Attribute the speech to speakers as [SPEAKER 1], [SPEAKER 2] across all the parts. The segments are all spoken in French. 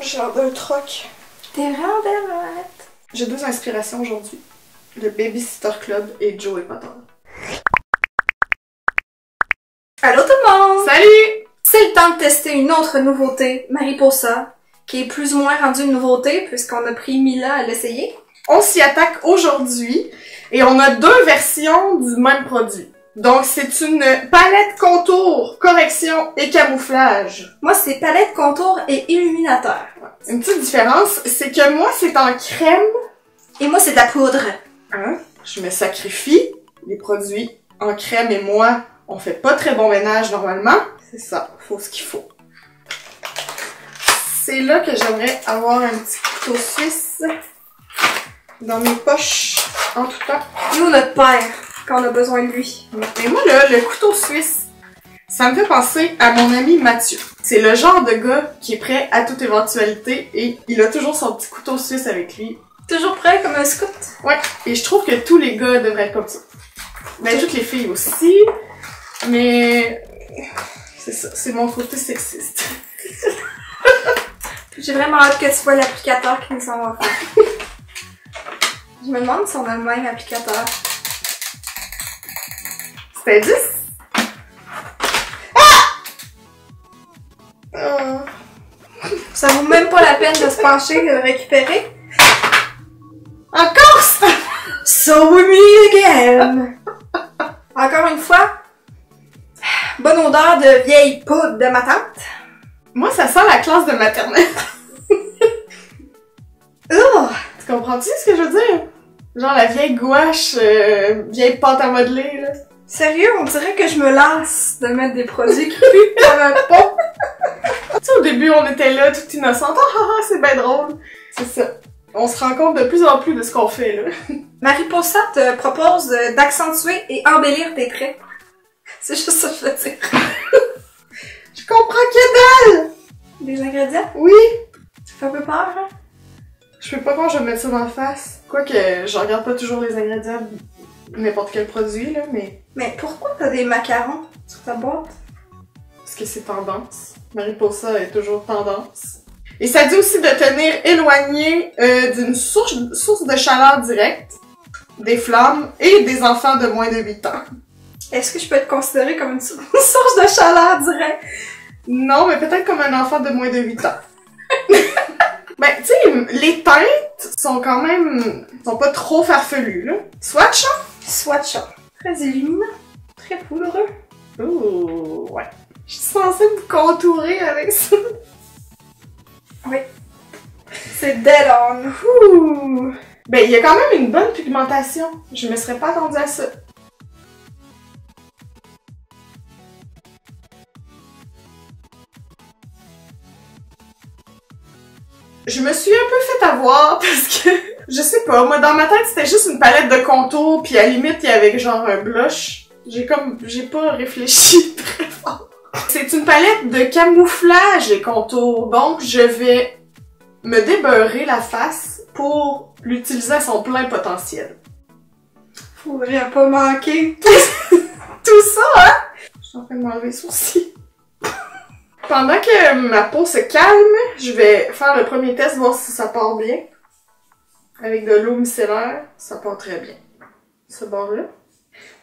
[SPEAKER 1] j'ai l'air d'un troc.
[SPEAKER 2] T'es vraiment belle, Arlette.
[SPEAKER 1] J'ai 2 inspirations aujourd'hui. Le Babysitter Club et Joey Potter.
[SPEAKER 2] Allô tout le monde!
[SPEAKER 1] Salut!
[SPEAKER 2] C'est le temps de tester une autre nouveauté, Mariposa, qui est plus ou moins rendue une nouveauté puisqu'on a pris 1000 ans à l'essayer.
[SPEAKER 1] On s'y attaque aujourd'hui et on a 2 versions du même produit. Donc c'est une palette contour, correction et camouflage.
[SPEAKER 2] Moi, c'est palette, contour et illuminateur.
[SPEAKER 1] Une petite différence, c'est que moi c'est en crème.
[SPEAKER 2] Et moi, c'est de la poudre.
[SPEAKER 1] Hein? Je me sacrifie. Les produits en crème et moi, on fait pas très bon ménage normalement. C'est ça, faut ce qu'il faut. C'est là que j'aimerais avoir un petit couteau suisse dans mes poches en tout temps.
[SPEAKER 2] Nous, notre père, quand on a besoin de lui.
[SPEAKER 1] Mais moi là, le couteau suisse, ça me fait penser à mon ami Mathieu. C'est le genre de gars qui est prêt à toute éventualité et il a toujours son petit couteau suisse avec lui.
[SPEAKER 2] Toujours prêt comme un scout.
[SPEAKER 1] Ouais, et je trouve que tous les gars devraient être comme ça. Ben, toutes les filles aussi, mais c'est ça, c'est mon côté sexiste.
[SPEAKER 2] J'ai vraiment hâte que ce soit l'applicateur qui nous en va faire. Je me demande si on a le même applicateur.
[SPEAKER 1] C'était 10? Ah!
[SPEAKER 2] Ça vaut même pas la peine de se pencher et de le récupérer.
[SPEAKER 1] Encore ça!
[SPEAKER 2] So we meet again! Encore une fois, bonne odeur de vieille poudre de ma tante.
[SPEAKER 1] Moi, ça sent la classe de maternelle.
[SPEAKER 2] Oh!
[SPEAKER 1] Tu comprends-tu ce que je veux dire? Genre la vieille gouache, vieille pâte à modeler, là.
[SPEAKER 2] Sérieux, on dirait que je me lasse de mettre des produits qui puent comme un pot.
[SPEAKER 1] Tu sais, au début, on était là, tout innocente. Ah, c'est bien drôle. C'est ça. On se rend compte de plus en plus de ce qu'on fait, là.
[SPEAKER 2] Mariposa te propose d'accentuer et embellir tes traits. C'est juste ça que je veux dire.
[SPEAKER 1] Je comprends que dalle!
[SPEAKER 2] Des ingrédients?
[SPEAKER 1] Oui!
[SPEAKER 2] Ça fait un peu peur, hein?
[SPEAKER 1] Je sais pas quand je vais mettre ça dans la face. Quoique, je regarde pas toujours les ingrédients de n'importe quel produit, là, mais...
[SPEAKER 2] Mais pourquoi t'as des macarons sur ta boîte?
[SPEAKER 1] Parce que c'est tendance. Mariposa est toujours tendance. Et ça dit aussi de tenir éloigné d'une source de chaleur directe, des flammes et des enfants de moins de 8 ans.
[SPEAKER 2] Est-ce que je peux être considérée comme une source de chaleur directe?
[SPEAKER 1] Non, mais peut-être comme un enfant de moins de 8 ans. Ben, tu sais, les teintes sont quand même... sont pas trop farfelues, là. Swatch, hein?
[SPEAKER 2] Swatcha. Très illuminant. Très poudreux.
[SPEAKER 1] Ouh, ouais. Je suis censée me contourer avec ça.
[SPEAKER 2] Oui. C'est dead on.
[SPEAKER 1] Ouh. Ben, il y a quand même une bonne pigmentation. Je me serais pas attendue à ça. Je me suis un peu fait avoir parce que, je sais pas, moi dans ma tête c'était juste une palette de contours puis à la limite il y avait genre un blush. J'ai pas réfléchi très fort. C'est une palette de camouflage et contours, donc je vais me débeurrer la face pour l'utiliser à son plein potentiel.
[SPEAKER 2] Faudrait pas manquer.
[SPEAKER 1] Tout ça, hein? Je suis en train de m'enlever les sourcils. Pendant que ma peau se calme, je vais faire le premier test, voir si ça part bien. Avec de l'eau micellaire, ça part très bien. Ce bord-là.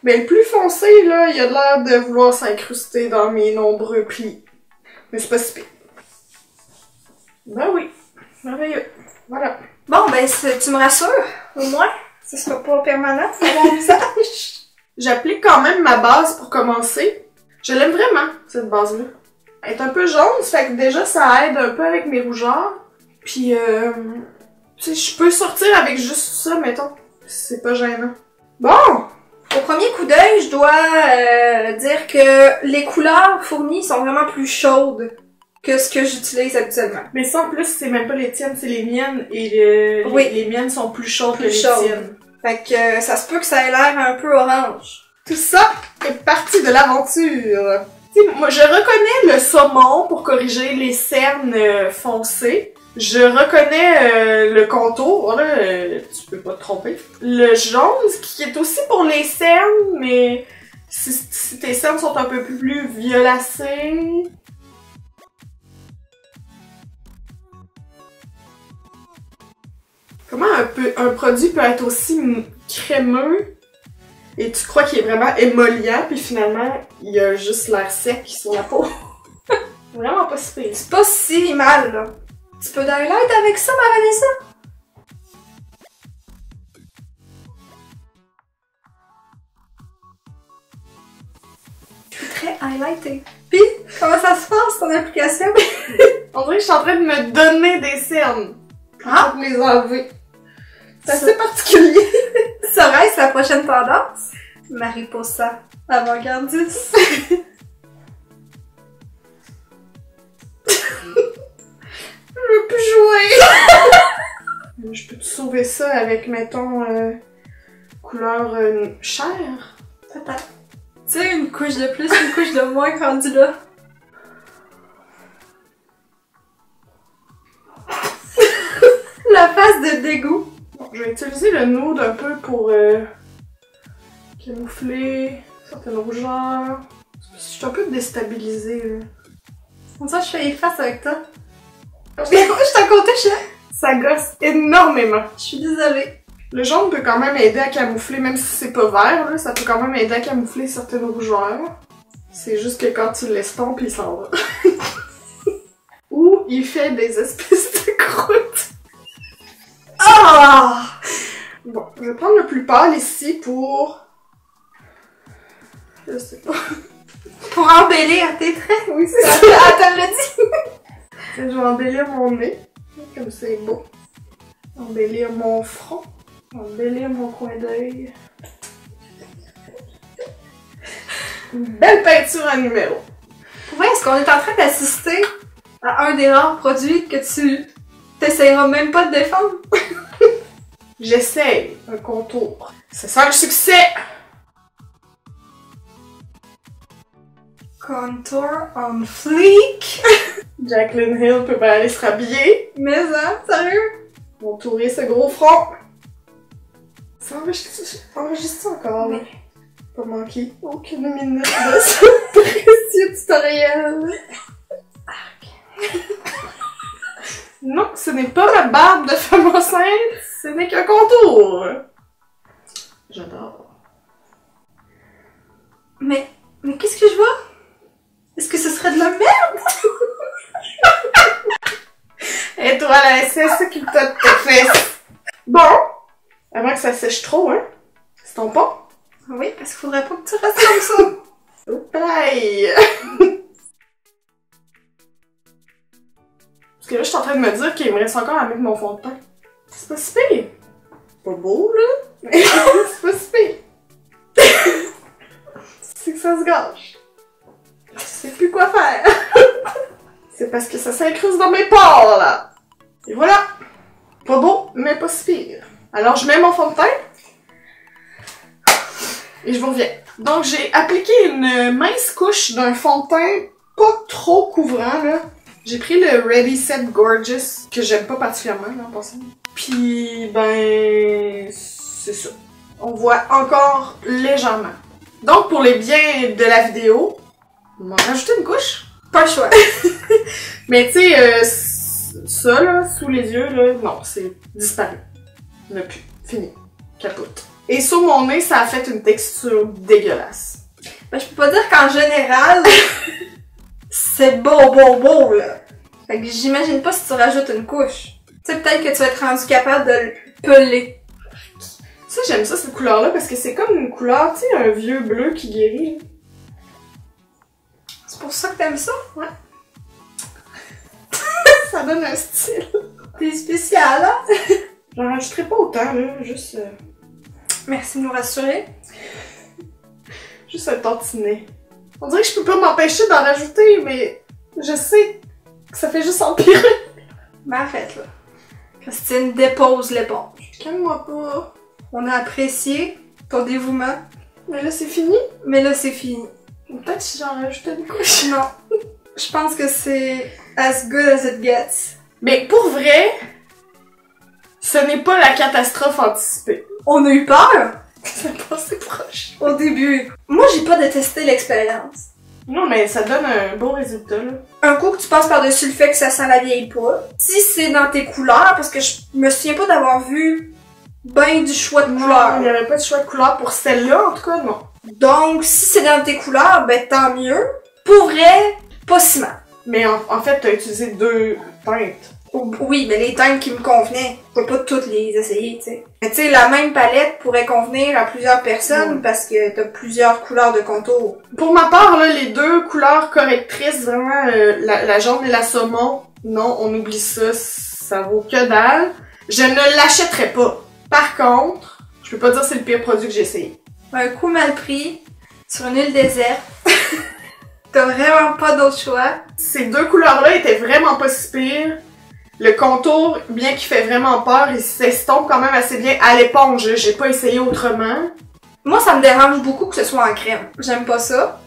[SPEAKER 1] Mais le plus foncé, là, il a l'air de vouloir s'incruster dans mes nombreux plis. Mais c'est pas si pire. Ben oui, merveilleux. Voilà.
[SPEAKER 2] Bon, ben, tu me rassures, au moins. Ce sera pas permanent sur mon visage.
[SPEAKER 1] J'applique quand même ma base pour commencer. Je l'aime vraiment, cette base-là. Elle est un peu jaune, ça fait que déjà ça aide un peu avec mes rougeurs. Puis, tu sais, je peux sortir avec juste ça, mettons. C'est pas gênant. Bon!
[SPEAKER 2] Au premier coup d'œil, je dois dire que les couleurs fournies sont vraiment plus chaudes que ce que j'utilise habituellement.
[SPEAKER 1] Mais ça, en plus, c'est même pas les tiennes, c'est les miennes. Et
[SPEAKER 2] oui.
[SPEAKER 1] les miennes sont plus chaudes que les
[SPEAKER 2] chaudes.
[SPEAKER 1] tiennes.
[SPEAKER 2] Fait que ça se peut que ça ait l'air un peu orange.
[SPEAKER 1] Tout ça est partie de l'aventure. Moi, je reconnais le saumon pour corriger les cernes foncées. Je reconnais le contour, là, tu peux pas te tromper. Le jaune, qui est aussi pour les cernes, mais si tes cernes sont un peu plus violacées... Comment un produit peut être aussi crémeux et tu crois qu'il est vraiment émollient, puis finalement, il y a juste l'air sec sur la peau. Vraiment pas si pire.
[SPEAKER 2] C'est pas si mal, là. Tu peux d'highlight avec ça, ma Vanessa? Je suis très highlightée. Puis, comment ça se passe, ton application?
[SPEAKER 1] On dirait que je suis en train de me donner des cernes.
[SPEAKER 2] Ah!
[SPEAKER 1] Pour les enlever. C'est assez particulier.
[SPEAKER 2] Serait-ce la prochaine tendance? Mariposa avant-gardiste.
[SPEAKER 1] Je veux plus jouer! Je peux te sauver ça avec, mettons, couleur chair?
[SPEAKER 2] Peut-être. Tu sais, une couche de plus, une couche de moins rendu là. La face de dégoût.
[SPEAKER 1] Bon, je vais utiliser le nude un peu pour camoufler certaines rougeurs. Je suis un peu déstabilisée, là.
[SPEAKER 2] Comme ça, je fais efface avec toi. Je t'ai compté,
[SPEAKER 1] Ça gosse énormément.
[SPEAKER 2] Je suis désolée.
[SPEAKER 1] Le jaune peut quand même aider à camoufler, même si c'est pas vert, là, ça peut quand même aider à camoufler certaines rougeurs. C'est juste que quand tu l'estompes, il s'en va. Ou il fait des espèces de croûtes.
[SPEAKER 2] Ah!
[SPEAKER 1] Bon, je vais prendre le plus pâle ici pour... Je sais pas.
[SPEAKER 2] Pour embellir tes traits.
[SPEAKER 1] Oui, c'est ça.
[SPEAKER 2] Attends, le dit.
[SPEAKER 1] Je vais embellir mon nez. Comme c'est beau. Embellir mon front. Embellir mon coin d'œil. Une belle peinture à numéro.
[SPEAKER 2] Ouais, est-ce qu'on est en train d'assister à un des rares produits que tu t'essayeras même pas de défendre?
[SPEAKER 1] J'essaye un contour. Ça sent le succès!
[SPEAKER 2] Contour on fleek.
[SPEAKER 1] Jaclyn Hill peut bien aller se rhabiller.
[SPEAKER 2] Mais hein, sérieux?
[SPEAKER 1] Contourer ce gros front. Ça enregistre encore,
[SPEAKER 2] Oui.
[SPEAKER 1] Pas manquer aucune minute de ce précieux tutoriel. Non, ce n'est pas ma barbe de femme enceinte, ce n'est qu'un contour. J'adore.
[SPEAKER 2] Mais qu'est-ce que je vois? Est-ce que ce serait de la merde?
[SPEAKER 1] Et toi, la SS qui t'a tes fesses. Bon, avant que ça sèche trop, hein? C'est ton pont?
[SPEAKER 2] Oui, parce qu'il faudrait pas que tu restes comme ça.
[SPEAKER 1] Oupaï! Parce que là, je suis en train de me dire qu'il me reste encore à mettre mon fond de teint. C'est pas si pire. Pas beau, là. Mais c'est pas si pire. C'est que ça se gâche. Je sais plus quoi faire. C'est parce que ça s'incruste dans mes pores, là. Et voilà. Pas beau, mais pas si pire. Alors, je mets mon fond de teint. Et je vous reviens. Donc, j'ai appliqué une mince couche d'un fond de teint pas trop couvrant, là. J'ai pris le Ready Set Gorgeous, que j'aime pas particulièrement, là, en passant. Puis, ben, c'est ça. On voit encore légèrement. Donc, pour les biens de la vidéo, on va rajouter une couche.
[SPEAKER 2] Pas le choix.
[SPEAKER 1] Mais tu sais, ça, là, sous les yeux, là, non, c'est disparu. Il n'y en a plus. Fini. Capote. Et sur mon nez, ça a fait une texture dégueulasse.
[SPEAKER 2] Ben, je peux pas dire qu'en général, c'est beau, là. Fait que j'imagine pas si tu rajoutes une couche. Tu sais, peut-être que tu vas être rendu capable de le peler.
[SPEAKER 1] Ça, j'aime ça, cette couleur-là, parce que c'est comme une couleur, tu sais, un vieux bleu qui guérit.
[SPEAKER 2] C'est pour ça que t'aimes ça?
[SPEAKER 1] Ouais. Ça donne un style.
[SPEAKER 2] T'es spécial, hein?
[SPEAKER 1] J'en rajouterai pas autant, là, juste...
[SPEAKER 2] Merci de nous rassurer.
[SPEAKER 1] Juste un tantinet. On dirait que je peux pas m'empêcher d'en rajouter, mais je sais que ça fait juste empirer.
[SPEAKER 2] Ben, arrête, là. Christine, dépose l'éponge.
[SPEAKER 1] Calme-moi pas.
[SPEAKER 2] On a apprécié ton dévouement,
[SPEAKER 1] Mais là, c'est fini.
[SPEAKER 2] mais là, c'est fini.
[SPEAKER 1] Peut-être si j'en rajoutais une couche.
[SPEAKER 2] Non. Je pense que c'est as good as it gets.
[SPEAKER 1] Mais pour vrai, ce n'est pas la catastrophe anticipée.
[SPEAKER 2] On a eu peur
[SPEAKER 1] Ça passé proche.
[SPEAKER 2] au début. Moi, j'ai pas détesté l'expérience.
[SPEAKER 1] Non, mais ça donne un beau résultat, là.
[SPEAKER 2] Un coup que tu passes par-dessus le fait que ça sent la vieille poudre. Si c'est dans tes couleurs, parce que je me souviens pas d'avoir vu ben du choix de couleurs.
[SPEAKER 1] Il n'y avait pas de choix de couleur pour celle-là, en tout cas, non.
[SPEAKER 2] Donc, si c'est dans tes couleurs, ben tant mieux. Pour vrai, pas si mal.
[SPEAKER 1] Mais en fait, t'as utilisé 2 teintes.
[SPEAKER 2] Oui, mais les teintes qui me convenaient, je peux pas toutes les essayer, tu sais. Mais tu sais, la même palette pourrait convenir à plusieurs personnes parce que t'as plusieurs couleurs de contour.
[SPEAKER 1] Pour ma part, là, les 2 couleurs correctrices, vraiment, la jaune et la saumon, non, on oublie ça, ça vaut que dalle. Je ne l'achèterai pas. Par contre, je peux pas dire que c'est le pire produit que j'ai essayé.
[SPEAKER 2] Un coup mal pris, sur une île déserte. T'as vraiment pas d'autre choix.
[SPEAKER 1] Ces 2 couleurs-là étaient vraiment pas si pires. Le contour, bien qu'il fait vraiment peur, il s'estompe quand même assez bien à l'éponge. J'ai pas essayé autrement.
[SPEAKER 2] Moi, ça me dérange beaucoup que ce soit en crème. J'aime pas ça.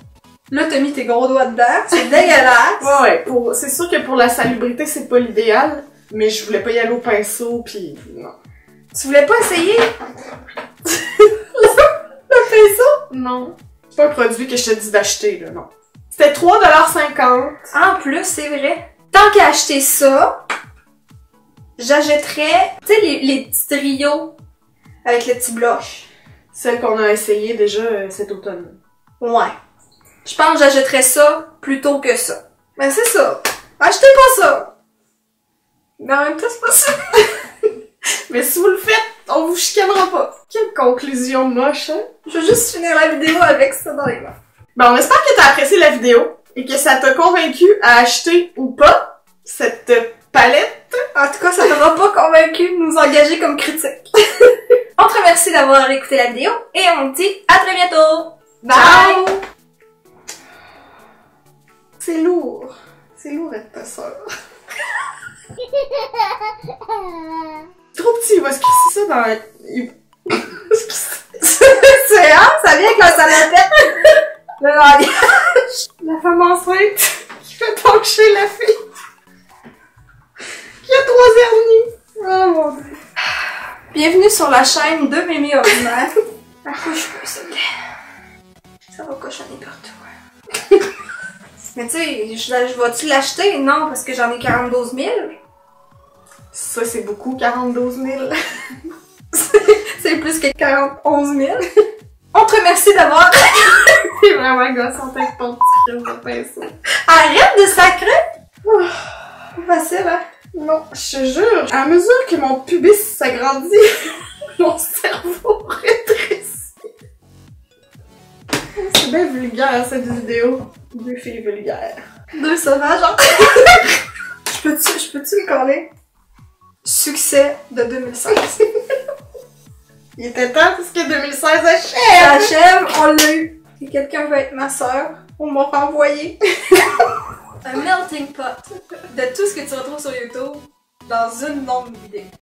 [SPEAKER 2] Là, t'as mis tes gros doigts dedans. C'est dégueulasse.
[SPEAKER 1] Ouais, c'est sûr que pour la salubrité, c'est pas l'idéal. Mais je voulais pas y aller au pinceau, pis non.
[SPEAKER 2] Tu voulais pas essayer? Le pinceau?
[SPEAKER 1] Non. C'est pas un produit que je te dis d'acheter, là, non. C'était 3,50 $.
[SPEAKER 2] En plus, c'est vrai. Tant qu'à acheter ça, j'achèterais, tu sais, les petits trios avec le petit blush.
[SPEAKER 1] Celle qu'on a essayé déjà cet automne.
[SPEAKER 2] Ouais. Je pense que j'achèterais ça plutôt que ça. Ben c'est ça. Achetez pas ça! Mais en même temps, c'est pas ça.
[SPEAKER 1] Mais si vous le faites, on vous chicanera pas. Quelle conclusion moche, hein?
[SPEAKER 2] Je vais juste finir la vidéo avec ça dans les mains.
[SPEAKER 1] Ben, on espère que t'as apprécié la vidéo et que ça t'a convaincu à acheter ou pas cette palette.
[SPEAKER 2] En tout cas, ça t'aura pas convaincu de nous engager comme critique. On te remercie d'avoir écouté la vidéo et on te dit à très bientôt! Bye!
[SPEAKER 1] C'est lourd. C'est lourd être ta sœur. Trop petit, il va se crisser ça dans la...
[SPEAKER 2] C'est hein? Ça vient avec la salade. Le langage.
[SPEAKER 1] La femme enceinte qui fait pencher la fille. Qui a 3 hernies. Oh mon dieu.
[SPEAKER 2] Bienvenue sur la chaîne de Mémé Ordinaire. Accouche-moi, s'il te plaît. Ça va cochonner partout. Mais tu sais, je vais-tu l'acheter? Non, parce que j'en ai 42 000.
[SPEAKER 1] Ça, c'est beaucoup, 42 000.
[SPEAKER 2] C'est plus que 41 000. On te remercie d'avoir...
[SPEAKER 1] C'est vraiment gossant avec ton petit crème de pinceau.
[SPEAKER 2] Arrête de sacrer! Facile, hein?
[SPEAKER 1] Non, je te jure, à mesure que mon pubis s'agrandit, mon cerveau rétrécit. C'est bien vulgaire, cette vidéo. 2 filles vulgaires.
[SPEAKER 2] 2 sauvages, genre. Je peux-tu les coller? Succès de 2016.
[SPEAKER 1] Il était temps parce que 2016 achève!
[SPEAKER 2] Ça achève, on l'a eu. Si quelqu'un veut être ma sœur, on m'a renvoyé. Un melting pot de tout ce que tu retrouves sur YouTube dans une longue vidéo.